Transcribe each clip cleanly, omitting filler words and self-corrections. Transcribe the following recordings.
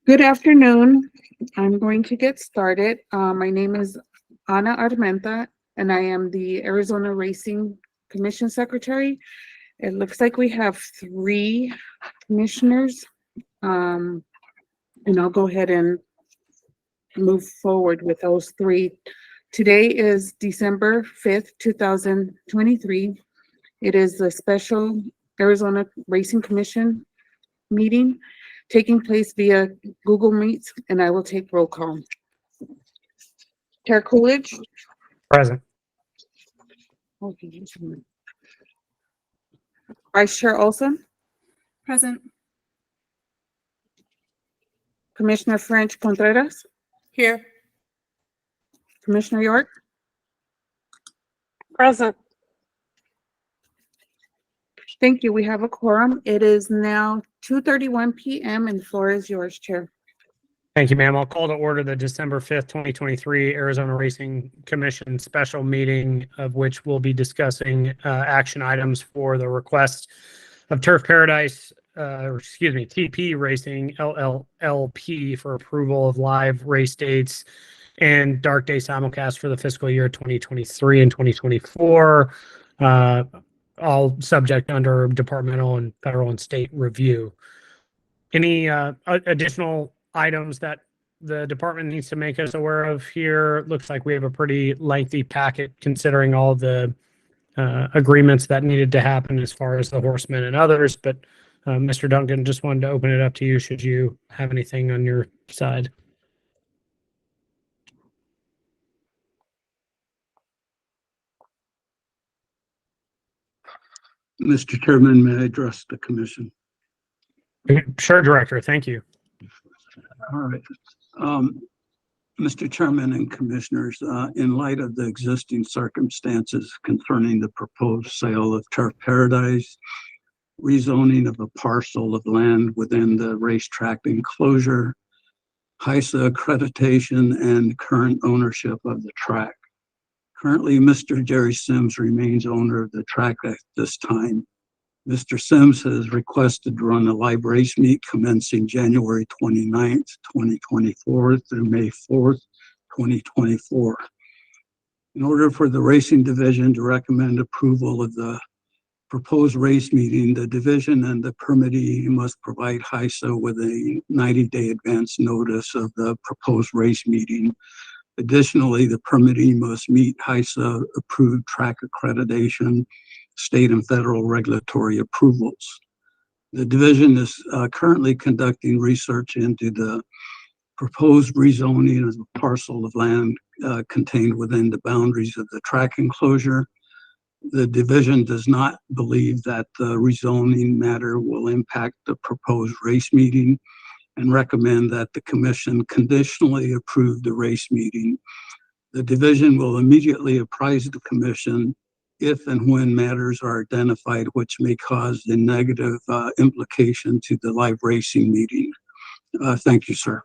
Good afternoon. I'm going to get started. My name is Ana Armenta, and I am the Arizona Racing Commission Secretary. It looks like we have three commissioners, and I'll go ahead and move forward with those three. Today is December 5th, 2023. It is the special Arizona Racing Commission meeting taking place via Google Meets, and I will take roll call. Chair Coolidge. Present. Vice Chair Olson. Present. Commissioner French Contreras. Here. Commissioner York. Present. Thank you. We have a quorum. It is now 2:31 p.m. and the floor is yours, Chair. Thank you, ma'am. I'll call to order the December 5th, 2023 Arizona Racing Commission special meeting, of which we'll be discussing action items for the request of Turf Paradise, TP Racing LLP for approval of live race dates and dark day simulcast for the fiscal year 2023 and 2024. All subject under departmental and federal and state review. Any additional items that the department needs to make us aware of here? Looks like we have a pretty lengthy packet considering all the agreements that needed to happen as far as the horsemen and others. But Mr. Duncan, just wanted to open it up to you should you have anything on your side. Mr. Chairman, may I address the commission? Sure, Director. Thank you. All right. Mr. Chairman and Commissioners, in light of the existing circumstances concerning the proposed sale of Turf Paradise, rezoning of a parcel of land within the racetrack enclosure, HISA accreditation, and current ownership of the track. Currently, Mr. Jerry Sims remains owner of the track at this time. Mr. Sims has requested to run a live race meet commencing January 29th, 2024 through May 4th, 2024. In order for the racing division to recommend approval of the proposed race meeting, the division and the permittee must provide HISA with a 90-day advance notice of the proposed race meeting. Additionally, the permittee must meet HISA approved track accreditation, state and federal regulatory approvals. The division is currently conducting research into the proposed rezoning of a parcel of land contained within the boundaries of the track enclosure. The division does not believe that the rezoning matter will impact the proposed race meeting and recommend that the commission conditionally approve the race meeting. The division will immediately apprise the commission if and when matters are identified which may cause a negative implication to the live racing meeting. Thank you, sir.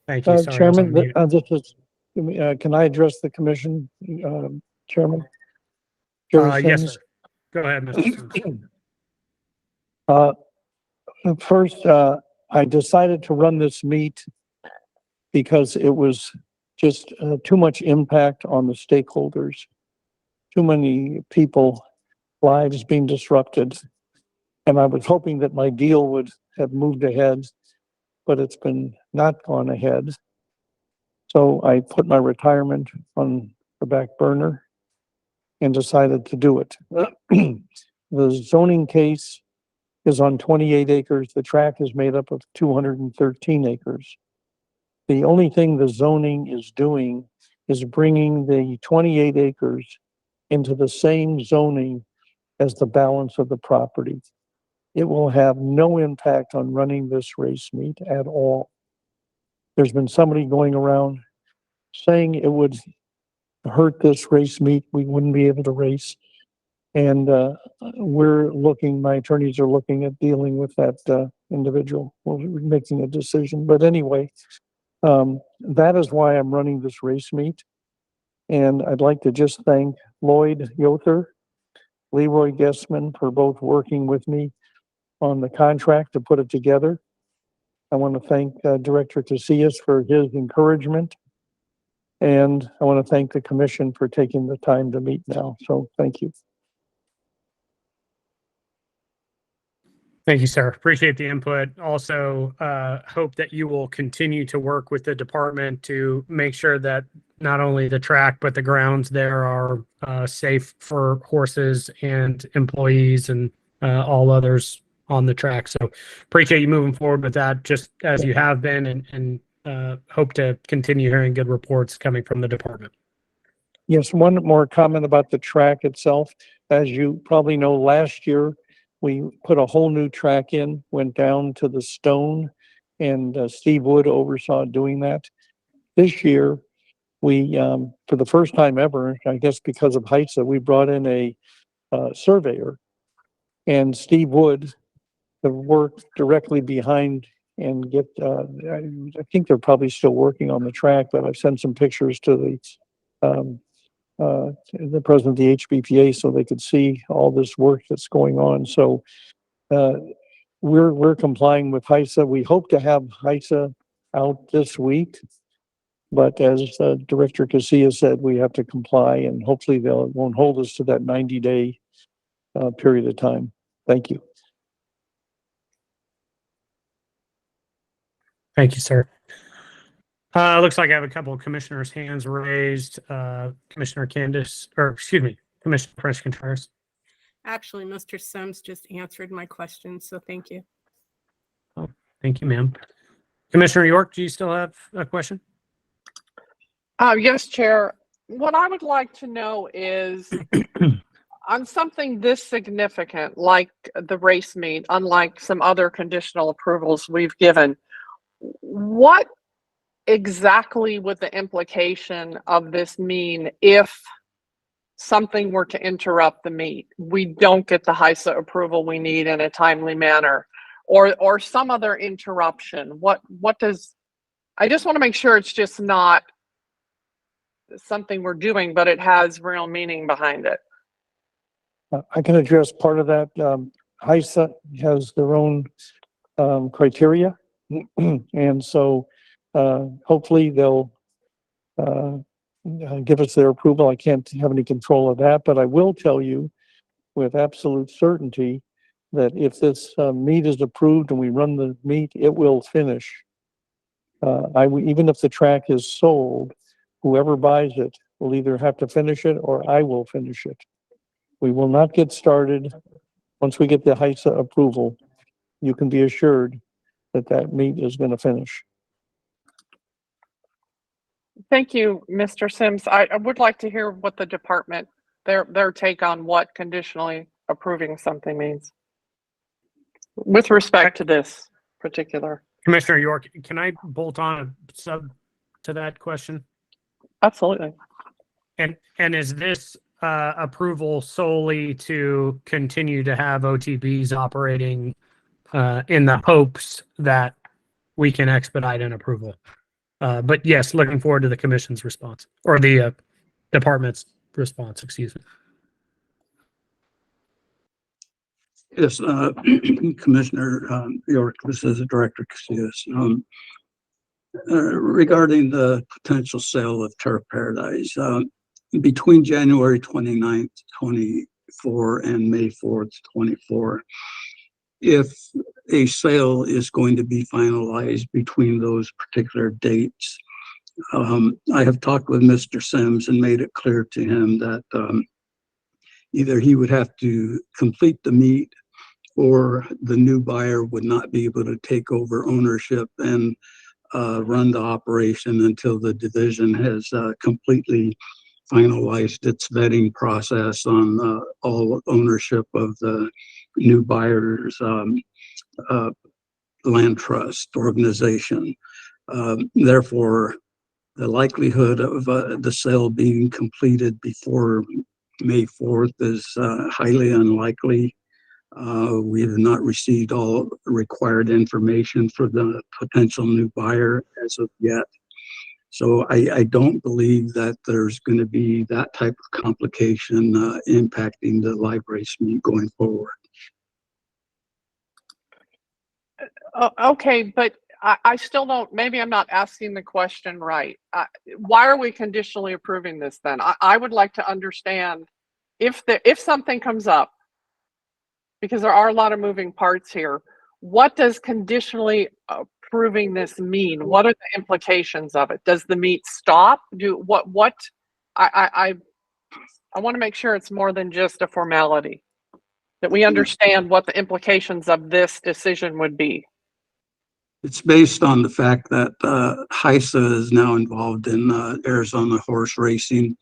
Thank you. Sorry, Chairman, can I address the commission, Chairman? Jerry yes, Sims? sir. Go ahead, Mr. Sims. First, I decided to run this meet because it was just too much impact on the stakeholders, too many people, lives being disrupted. And I was hoping that my deal would have moved ahead, but it's been not gone ahead. So I put my retirement on the back burner and decided to do it. The zoning case is on 28 acres. The track is made up of 213 acres. The only thing the zoning is doing is bringing the 28 acres into the same zoning as the balance of the property. It will have no impact on running this race meet at all. There's been somebody going around saying it would hurt this race meet. We wouldn't be able to race. And my attorneys are looking at dealing with that individual. We're making a decision. But anyway, that is why I'm running this race meet. And I'd like to just thank Lloyd Yother Leroy Guessman for both working with me on the contract to put it together. I want to thank Director Casillas for his encouragement. And I want to thank the commission for taking the time to meet now. So thank you. Thank you, sir. Appreciate the input. Also, hope that you will continue to work with the department to make sure that not only the track, but the grounds there are safe for horses and employees and all others on the track. So appreciate you moving forward with that, just as you have been, and hope to continue hearing good reports coming from the department. Yes, one more comment about the track itself. As you probably know, last year, we put a whole new track in, went down to the stone, and Steve Wood oversaw doing that. This year, we, for the first time ever, I guess because of HISA, we brought in a surveyor, and Steve Wood have worked directly behind and get, I think they're probably still working on the track, but I've sent some pictures to the president of the HBPA so they could see all this work that's going on. So we're complying with HISA. We hope to have HISA out this week, but as Director Casillas said, we have to comply, and hopefully they won't hold us to that 90-day period of time. Thank you. Thank you, sir. Looks like I have a couple of commissioners' hands raised. Commissioner Candace, or excuse me, Commissioner French Contreras. Actually, Mr. Sims just answered my question, so thank you. Thank you, ma'am. Commissioner York, do you still have a question? Yes, Chair. What I would like to know is on something this significant like the race meet, unlike some other conditional approvals we've given, what exactly would the implication of this mean if something were to interrupt the meet? We don't get the HISA approval we need in a timely manner, or some other interruption. What does, I just want to make sure it's just not something we're doing, but it has real meaning behind it. I can address part of that. HISA has their own criteria. And so hopefully they'll give us their approval. I can't have any control of that, but I will tell you with absolute certainty that if this meet is approved and we run the meet, it will finish. Even if the track is sold, whoever buys it will either have to finish it or I will finish it. We will not get started once we get the HISA approval. You can be assured that meet is going to finish. Thank you, Mr. Sims. I would like to hear what the department, their take on what conditionally approving something means with respect to this particular. Commissioner York, can I bolt on a sub to that question? Absolutely. And is this approval solely to continue to have OTBs operating in the hopes that we can expedite an approval? But yes, looking forward to the commission's response, or the department's response, excuse me. Yes, Commissioner York, this is Director Casillas. Regarding the potential sale of Turf Paradise, between January 29th, 24 and May 4th, 24, if a sale is going to be finalized between those particular dates, I have talked with Mr. Sims and made it clear to him that either he would have to complete the meet or the new buyer would not be able to take over ownership and run the operation until the division has completely finalized its vetting process on all ownership of the new buyer's land trust organization. Therefore, the likelihood of the sale being completed before May 4th is highly unlikely. We have not received all required information for the potential new buyer as of yet. So I don't believe that there's going to be that type of complication impacting the live race meet going forward. Okay, but I still don't, maybe I'm not asking the question right. Why are we conditionally approving this then? I would like to understand if something comes up, because there are a lot of moving parts here, what does conditionally approving this mean? What are the implications of it? Does the meet stop? I want to make sure it's more than just a formality, that we understand what the implications of this decision would be. It's based on the fact that HISA is now involved in Arizona horse racing.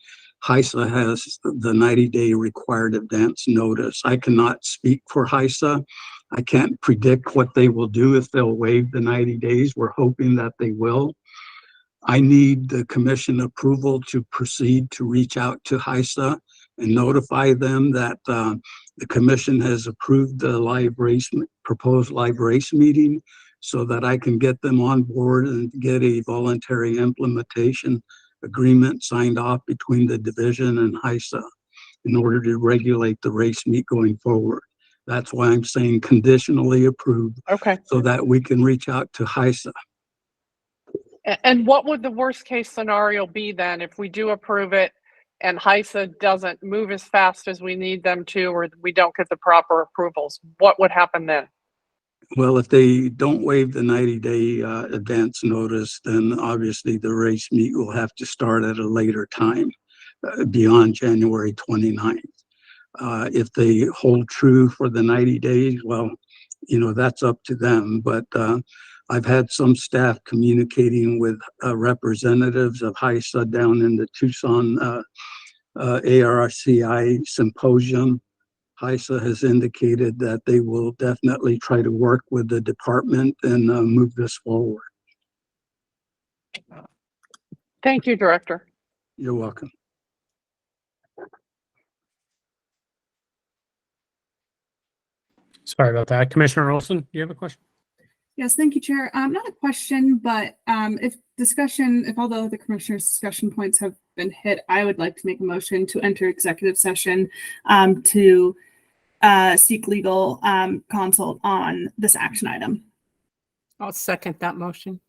HISA has the 90-day required advance notice. I cannot speak for HISA. I can't predict what they will do if they'll waive the 90 days. We're hoping that they will. I need the commission approval to proceed to reach out to HISA and notify them that the commission has approved the proposed live race meeting, so that I can get them on board and get a voluntary implementation agreement signed off between the division and HISA in order to regulate the race meet going forward. That's why I'm saying conditionally approved, Okay. so that we can reach out to HISA. And what would the worst case scenario be then if we do approve it and HISA doesn't move as fast as we need them to, or we don't get the proper approvals? What would happen then? Well, if they don't waive the 90-day advance notice, then obviously the race meet will have to start at a later time beyond January 29th. If they hold true for the 90 days, well, that's up to them. But I've had some staff communicating with representatives of HISA down in the Tucson ARCI symposium. HISA has indicated that they will definitely try to work with the department and move this forward. Thank you, Director. You're welcome. Sorry about that. Commissioner Olson, do you have a question? Yes, thank you, Chair. Not a question, but if all the other commissioners' discussion points have been hit, I would like to make a motion to enter executive session to seek legal consult on this action item. I'll second that motion.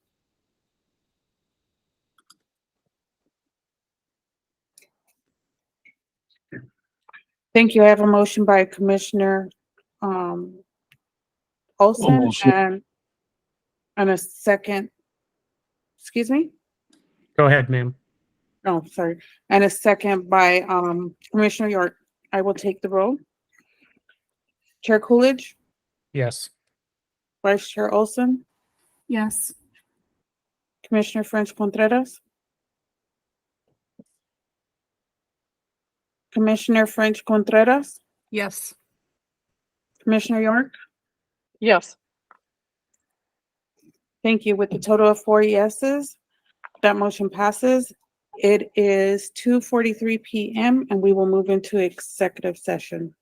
Thank you. I have a motion by Commissioner Olson and a second, excuse me? Go ahead, ma'am. Oh, sorry. And a second by Commissioner York. I will take the roll. Chair Coolidge, Yes. Vice Chair Olson, Yes. Commissioner French Contreras, Commissioner French Contreras, Yes. Commissioner York. Yes. Thank you. With a total of 4 yeses, that motion passes. It is 2:43 p.m. and we will move into executive session.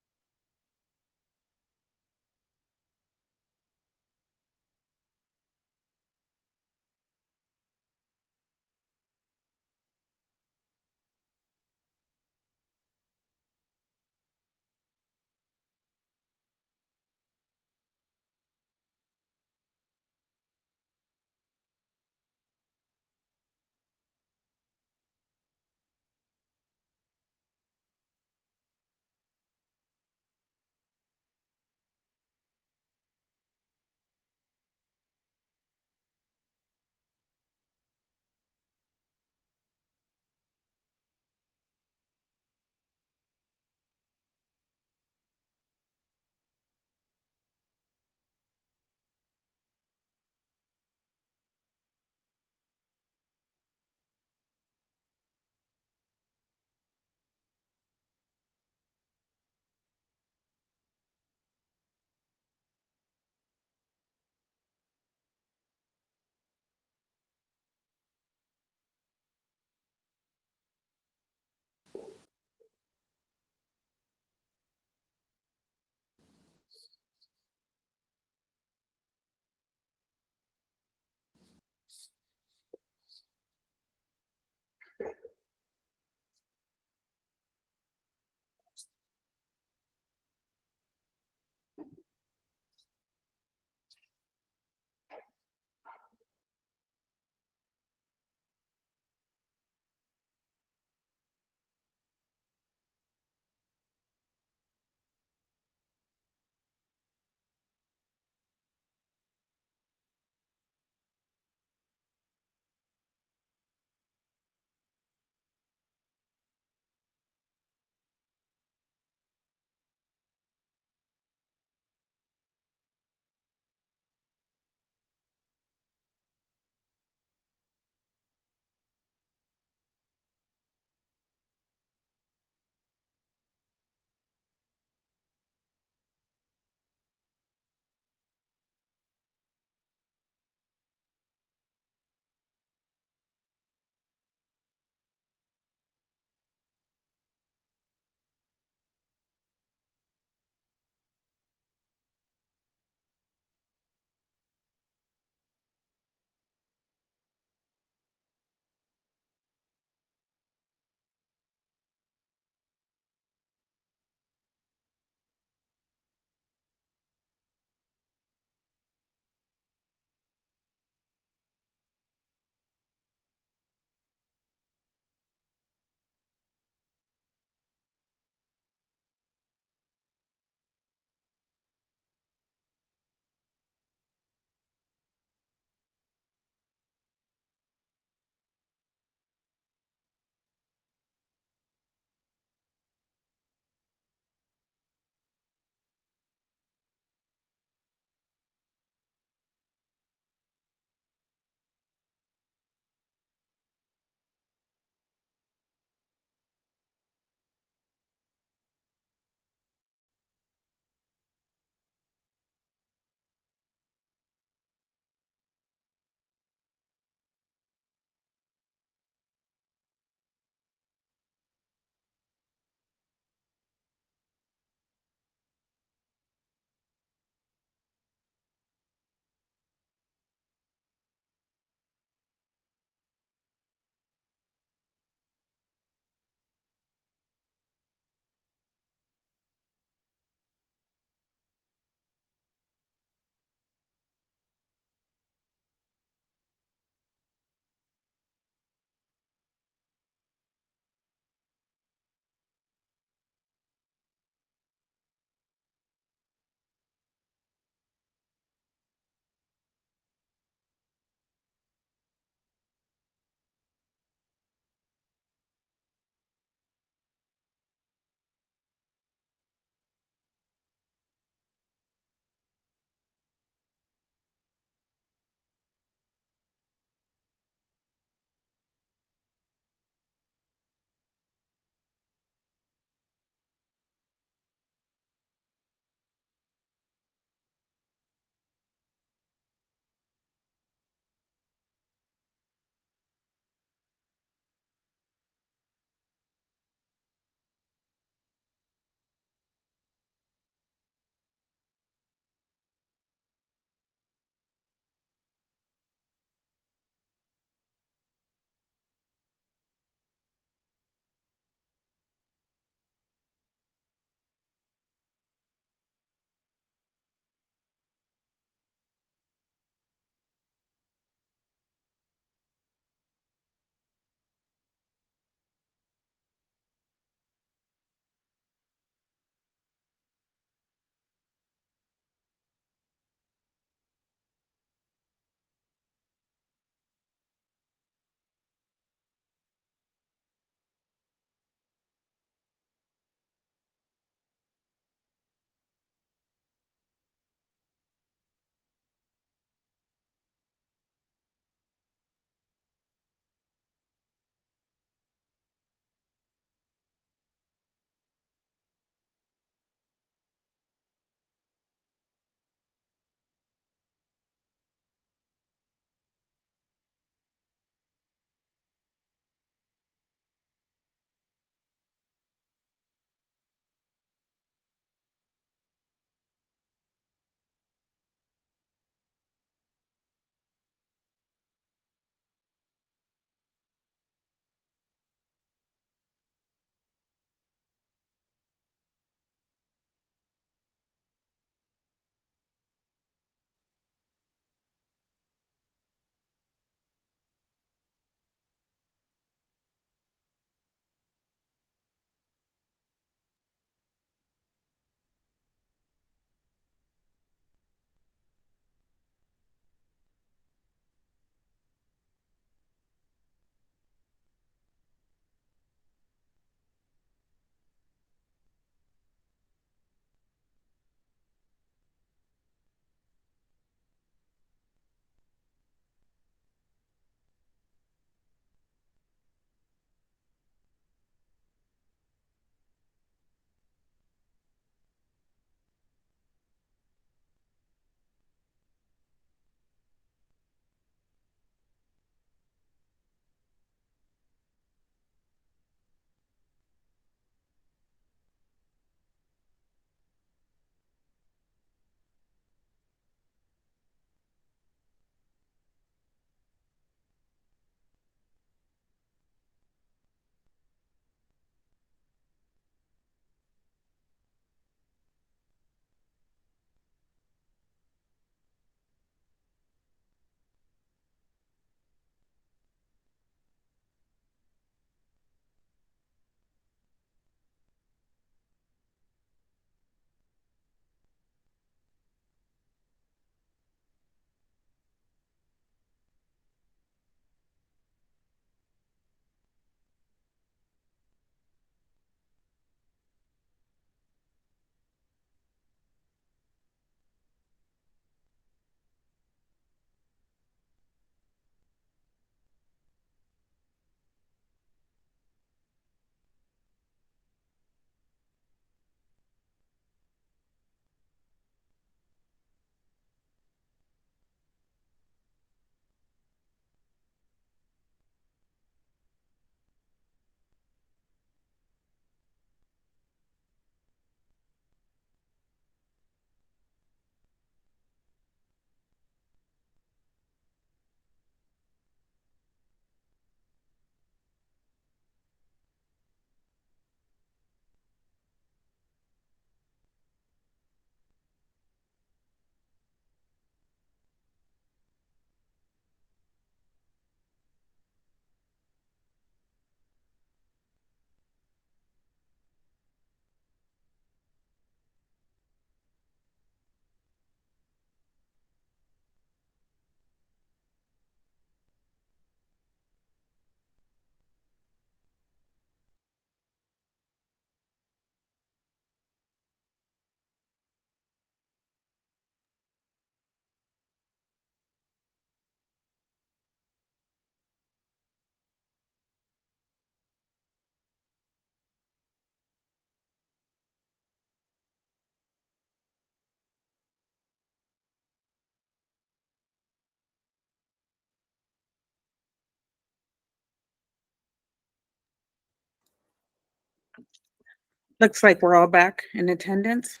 Looks like we're all back in attendance.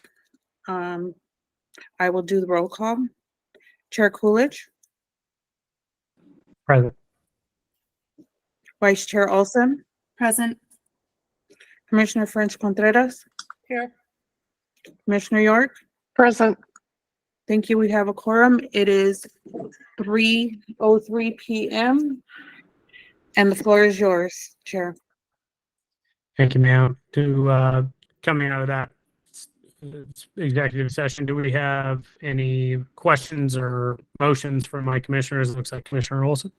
I will do the roll call. Chair Coolidge, Present. Vice Chair Olson, Present. Commissioner French Contreras, Here. Commissioner York. Present. Thank you. We have a quorum. It is 3:03 p.m. and the floor is yours, Chair. Thank you, ma'am. Coming out of that executive session, do we have any questions or motions from my commissioners? It looks like Commissioner Olson.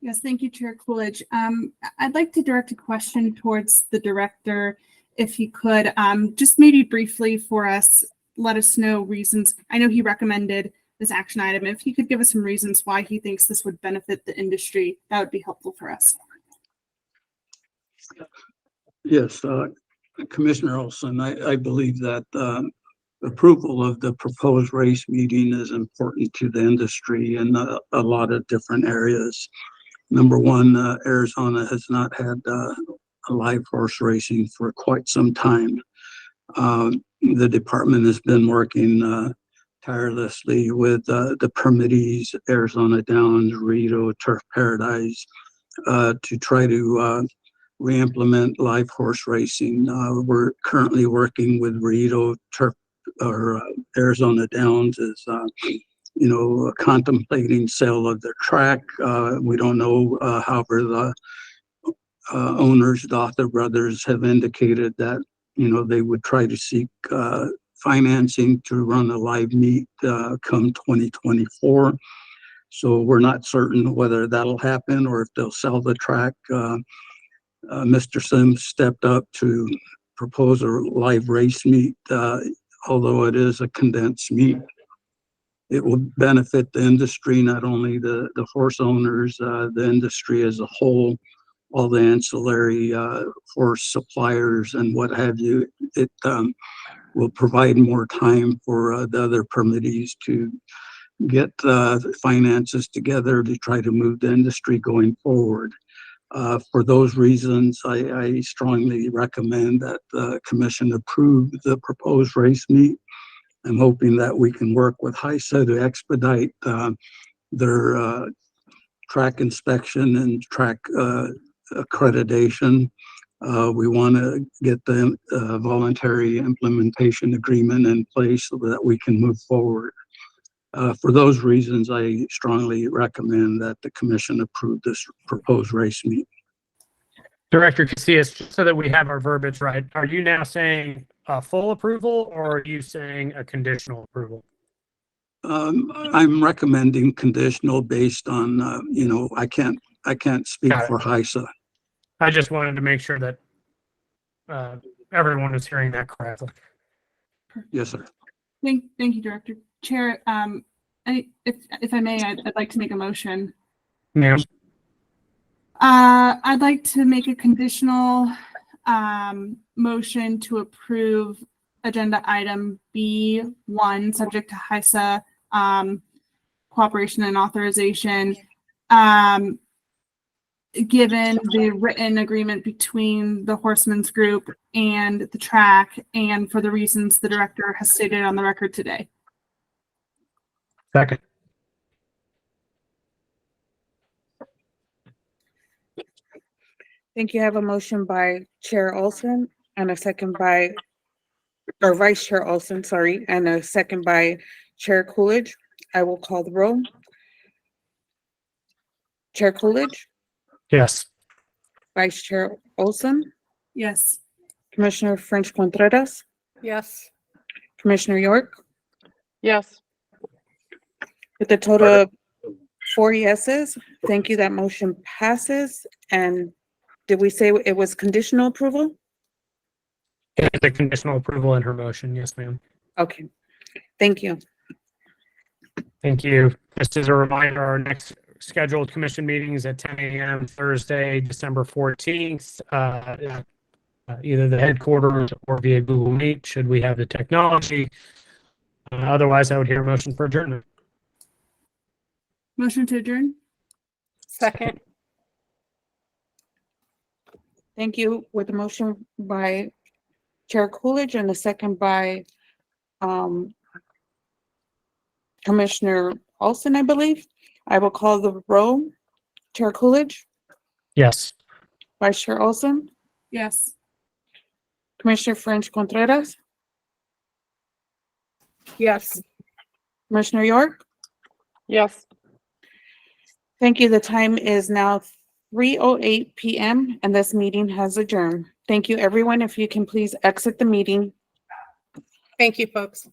Yes, thank you, Chair Coolidge. I'd like to direct a question towards the director, if he could, just maybe briefly for us, let us know reasons. I know he recommended this action item. If he could give us some reasons why he thinks this would benefit the industry, that would be helpful for us. Yes, Commissioner Olson, I believe that approval of the proposed race meeting is important to the industry in a lot of different areas. Number one, Arizona has not had a live horse racing for quite some time. The department has been working tirelessly with the permittees, Arizona Downs, Rito, Turf Paradise, to try to re-implement live horse racing. We're currently working with Rito, Turf, or Arizona Downs is, contemplating sale of their track. We don't know, however, the owners, the Dother brothers, have indicated that, they would try to seek financing to run a live meet come 2024. So we're not certain whether that'll happen or if they'll sell the track. Mr. Sims stepped up to propose a live race meet, although it is a condensed meet. It will benefit the industry, not only the horse owners, the industry as a whole, all the ancillary horse suppliers and what have you. It will provide more time for the other permittees to get finances together to try to move the industry going forward. For those reasons, I strongly recommend that the commission approve the proposed race meet. I'm hoping that we can work with HISA to expedite their track inspection and track accreditation. We want to get the voluntary implementation agreement in place so that we can move forward. For those reasons, I strongly recommend that the commission approve this proposed race meet. Director Casillas, just so that we have our verbiage right, are you now saying a full approval or are you saying a conditional approval? I'm recommending conditional based on, I can't speak Got it. for HISA. I just wanted to make sure that everyone is hearing that correctly. Yes, sir. Thank you, Director. Chair, if I may, I'd like to make a motion. Ma'am, I'd like to make a conditional motion to approve agenda item B1, subject to HISA cooperation and authorization, given the written agreement between the Horsemen's Group and the track, and for the reasons the director has stated on the record today. second. Thank you. I have a motion by Chair Olson and a second by, or Vice Chair Olson, sorry, and a second by Chair Coolidge. I will call the roll. Chair Coolidge, Yes. Vice Chair Olson, Yes. Commissioner French Contreras, Yes. Commissioner York, Yes. with a total of 4 yeses. Thank you. That motion passes. And did we say it was conditional approval? It's a conditional approval in her motion. Yes, ma'am. Okay, thank you. Thank you. Just as a reminder, our next scheduled commission meeting is at 10 a.m. Thursday, December 14th, at either the headquarters or via Google Meet, should we have the technology. Otherwise, I would hear a motion for adjournment. Motion to adjourn? Second. Thank you. With the motion by Chair Coolidge and a second by Commissioner Olson, I believe. I will call the roll. Chair Coolidge, Yes. Vice Chair Olson, Yes. Commissioner French Contreras, Yes. Commissioner York. Yes. Thank you. The time is now 3:08 PM and this meeting has adjourned. Thank you, everyone. If you can please exit the meeting. Thank you, folks.